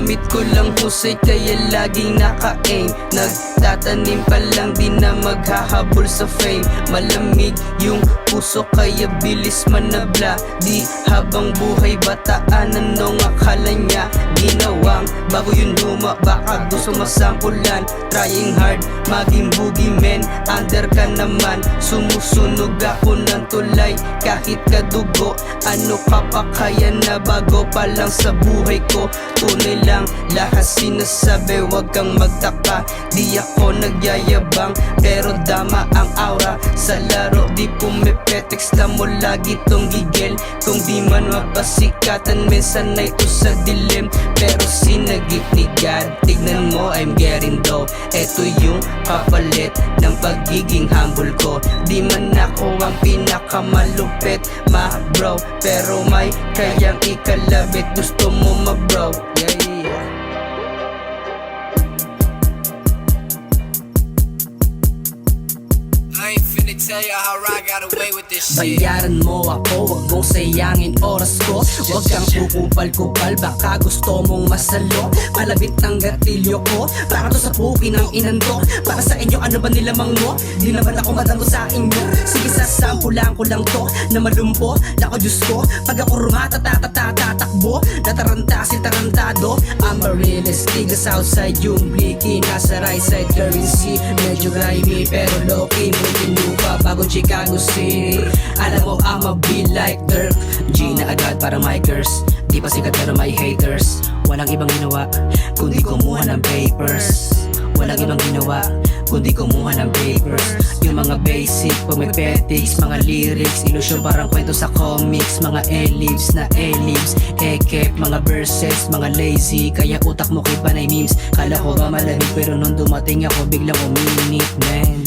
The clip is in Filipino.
Gamit ko lang husay kaya laging naka-aim. Nagtatanim pa lang di na maghahabol sa fame. Malamig yung puso kaya bilis manabla. Di habang buhay bataan anong akala niya ginawang bago yung luma, baka gusto masampulan. Trying hard, maging boogeyman, under ka naman. Sumusunog ako ng tulay kahit kadugo. Ano ka pa kaya na bago pa lang sa buhay ko. Tunay lang lahat sinasabi, wag kang magtaka. Di ako nagyayabang pero dama ang aura sa laro. Di pumipetex na mo lagi tong gigil. Kung di man mapasikatan minsan na ito sa dilim. Pero sinagip ni God, tignan mo I'm getting dope. Ito yung kapalit ng pagiging humble ko. Di man ako ang pinakamalupit ma bro, pero may kayang ikalabit. Gusto mo ma bro, yeah. I ain't finna tell you how I got away with this shit. Bayaran mo ako, wag mong sayangin oras ko. Wag kang kukupal-kupal, baka gusto mong masalo. Malabit ng gatilyo ko, para to sa puki ng inando. Para sa inyo, ano ba nilamang mo? Di naman ako madango sa inyo. Sige, sasampulan ko lang to na malumpo, lako Diyos ko. Pag ako rumatatakbo, nataranta si tarantado. I'm a realist, tigas outside yung blicky. Nasa right side currency, medyo grimy pero low-key. Moving lupa bago Chicago City. Alam mo I'ma be like Dirk G na agad para micers. Di pa sikat pero may haters. Walang ibang ginawa kundi kumuha ng papers. Walang ibang ginawa kundi kumuha ng papers. Yung mga basic, pumipetics, mga lyrics, ilusyon parang kwento sa comics. Mga ellipse na ellipse, ekep, mga verses, mga lazy. Kaya utak mo kay panay memes. Kala ko ba malamig pero nung dumating ako biglang uminit, man.